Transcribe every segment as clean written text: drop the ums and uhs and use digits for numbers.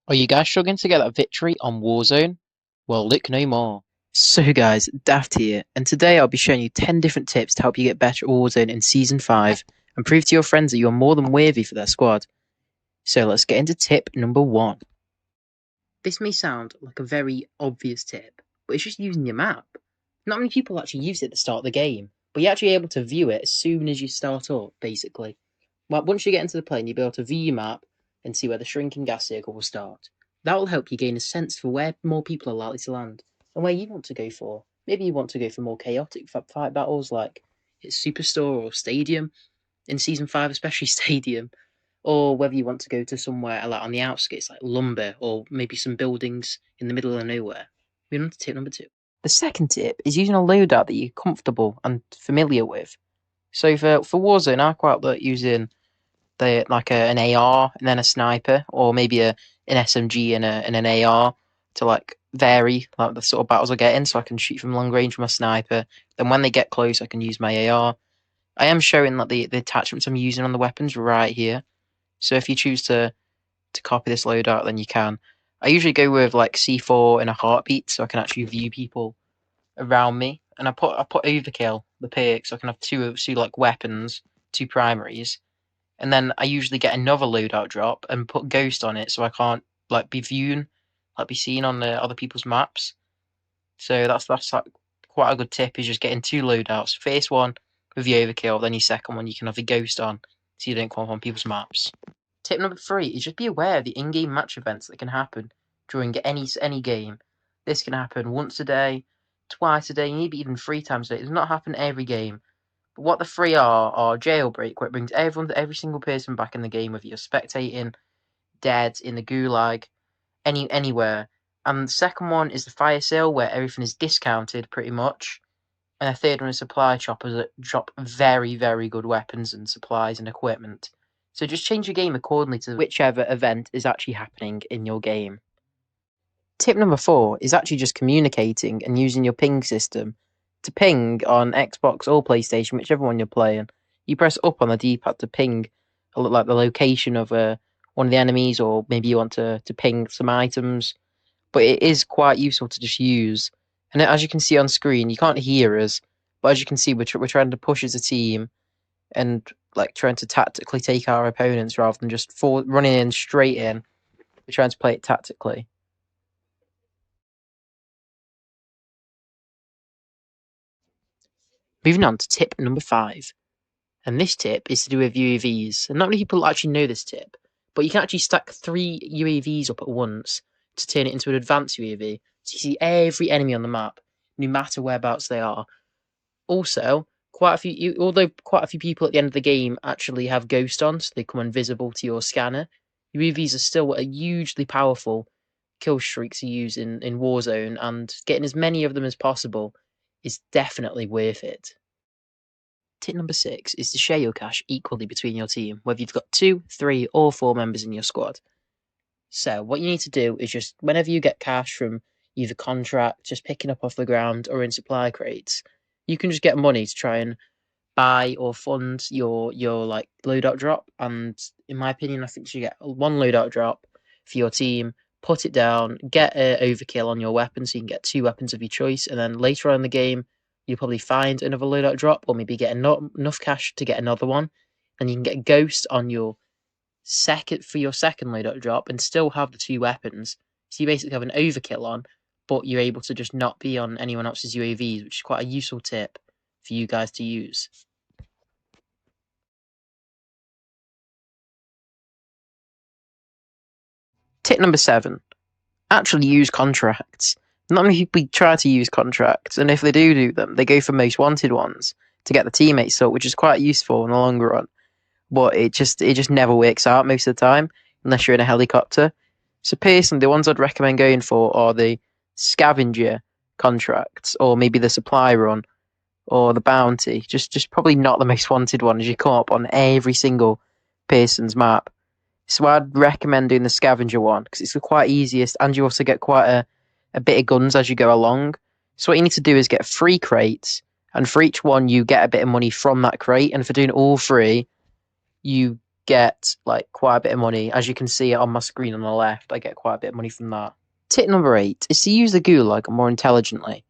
Are you guys struggling to get that victory on Warzone? Well, look no more. So guys, Daft here, and today I'll be showing you 10 different tips to help you get better at Warzone in Season 5 and prove to your friends that you are more than worthy for their squad. So let's get into tip number 1. This may sound like a very obvious tip, but it's just using your map. Not many people actually use it at the start of the game, but you're actually able to view it as soon as you start up, basically. Well, once you get into the plane, you'll be able to view your map and see where the shrinking gas circle will start. That will help you gain a sense for where more people are likely to land and where you want to go for. Maybe you want to go for more chaotic fight battles like it's Superstore or Stadium in Season 5, especially Stadium, or whether you want to go to somewhere like on the outskirts like Lumber or maybe some buildings in the middle of nowhere. Moving on to tip number 2. The second tip is using a loadout that you're comfortable and familiar with. So for Warzone, I quite like using an AR and then a sniper, or maybe an SMG and an AR to like vary like the sort of battles I get in, so I can shoot from long range from a sniper. Then when they get close, I can use my AR. I am showing like the attachments I'm using on the weapons right here. So if you choose to copy this loadout, then you can. I usually go with like C4 in a heartbeat, so I can actually view people around me. And I put overkill the perk, so I can have two like weapons, two primaries, and then I usually get another loadout drop and put ghost on it, so I can't like be seen on the other people's maps. So that's like quite a good tip, is just getting two loadouts. First one with the overkill, then your second one you can have the ghost on, so you don't come up on people's maps. Tip number 3 is just be aware of the in-game match events that can happen during any game. This can happen once a day, twice a day, maybe even 3 times a day. It does not happen every game. But what the 3 are Jailbreak, where it brings every single person back in the game, whether you're spectating, dead, in the gulag, anywhere. And the second one is the Fire Sale, where everything is discounted pretty much. And the third one is Supply Choppers that drop very, very good weapons and supplies and equipment. So just change your game accordingly to whichever event is actually happening in your game. Tip number 4 is actually just communicating and using your ping system. To ping on Xbox or PlayStation, whichever one you're playing, you press up on the D-pad to ping like the location of one of the enemies, or maybe you want to ping some items. But it is quite useful to just use. And as you can see on screen, you can't hear us, but as you can see, we're trying to push as a team and like trying to tactically take our opponents rather than just running in straight in. We're trying to play it tactically. Moving on to tip number 5. And this tip is to do with UAVs. And not many people actually know this tip, but you can actually stack 3 UAVs up at once to turn it into an advanced UAV. So you see every enemy on the map, no matter whereabouts they are. Also, although quite a few people at the end of the game actually have ghost on, so they come invisible to your scanner, UAVs are still a hugely powerful kill streak to use in Warzone, and getting as many of them as possible is definitely worth it. Tip number 6 is to share your cash equally between your team, whether you've got 2, 3, or 4 members in your squad. So what you need to do is just, whenever you get cash from either contract, just picking up off the ground, or in supply crates, you can just get money to try and buy or fund your like loadout drop. And in my opinion, I think you should get one loadout drop for your team, put it down, get an overkill on your weapon so you can get 2 weapons of your choice, and then later on in the game you'll probably find another loadout drop, or maybe get enough cash to get another one, and you can get ghost on your second loadout drop and still have the 2 weapons. So you basically have an overkill on, but you're able to just not be on anyone else's UAVs, which is quite a useful tip for you guys to use. Tip number 7. Actually use contracts. Not many people try to use contracts, and if they do them, they go for most wanted ones to get the teammates up, which is quite useful in the long run. But it just never works out most of the time unless you're in a helicopter. So personally, the ones I'd recommend going for are the scavenger contracts, or maybe the supply run, or the bounty. Just probably not the most wanted one, as you come up on every single person's map. So I'd recommend doing the scavenger one because it's the quite easiest, and you also get quite a bit of guns as you go along. So what you need to do is get 3 crates, and for each one you get a bit of money from that crate. And for doing all 3, you get like quite a bit of money. As you can see on my screen on the left, I get quite a bit of money from that. Tip number 8 is to use the gulag more intelligently,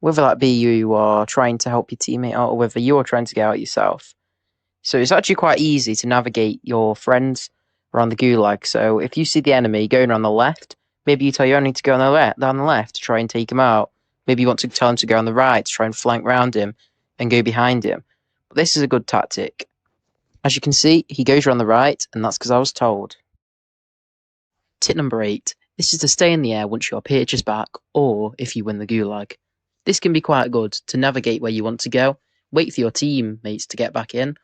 whether that be you are trying to help your teammate out or whether you are trying to get out yourself. So it's actually quite easy to navigate your friends around the gulag. So if you see the enemy going around the left, maybe you tell your enemy to go on down the left to try and take him out. Maybe you want to tell him to go on the right to try and flank round him and go behind him. But this is a good tactic. As you can see, he goes around the right, and that's because I was told. Tip number 8. This is to stay in the air once your pitch is back, or if you win the gulag. This can be quite good to navigate where you want to go, wait for your teammates to get back in,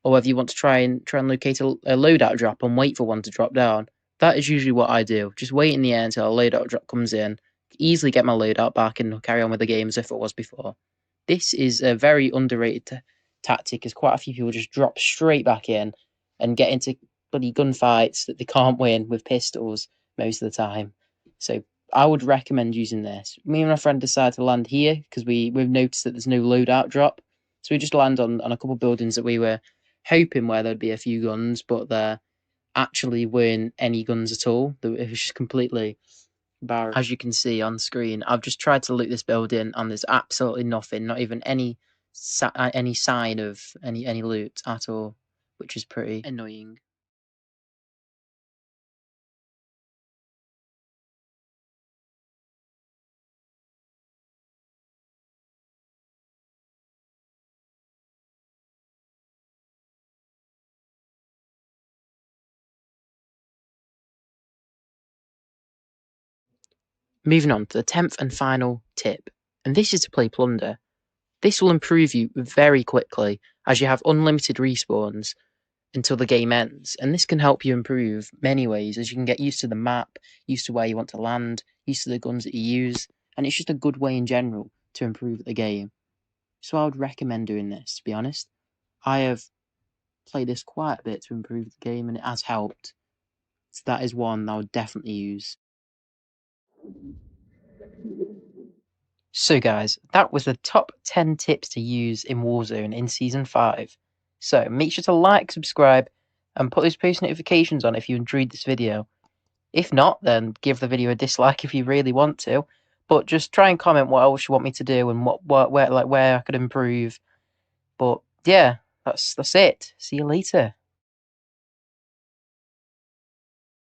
or whether you want to try and locate a loadout drop and wait for one to drop down. That is usually what I do. Just wait in the air until a loadout drop comes in, easily get my loadout back and carry on with the game as if it was before. This is a very underrated tactic, as quite a few people just drop straight back in and get into bloody gunfights that they can't win with pistols most of the time. So I would recommend using this. Me and my friend decided to land here because we've noticed that there's no loadout drop. So we just land on a couple of buildings that we were hoping where there'd be a few guns, but there actually weren't any guns at all. It was just completely barren. As you can see on screen, I've just tried to loot this building and there's absolutely nothing, not even any sign of any loot at all, which is pretty annoying. Moving on to the 10th and final tip, and this is to play Plunder. This will improve you very quickly as you have unlimited respawns until the game ends, and this can help you improve many ways as you can get used to the map, used to where you want to land, used to the guns that you use, and it's just a good way in general to improve the game. So I would recommend doing this, to be honest. I have played this quite a bit to improve the game and it has helped. So that is one I would definitely use. So guys, that was the top 10 tips to use in Warzone in Season 5. So make sure to like, subscribe, and put those post notifications on if you enjoyed this video. If not, then give the video a dislike if you really want to. But just try and comment what else you want me to do and where I could improve. But yeah, that's it. See you later.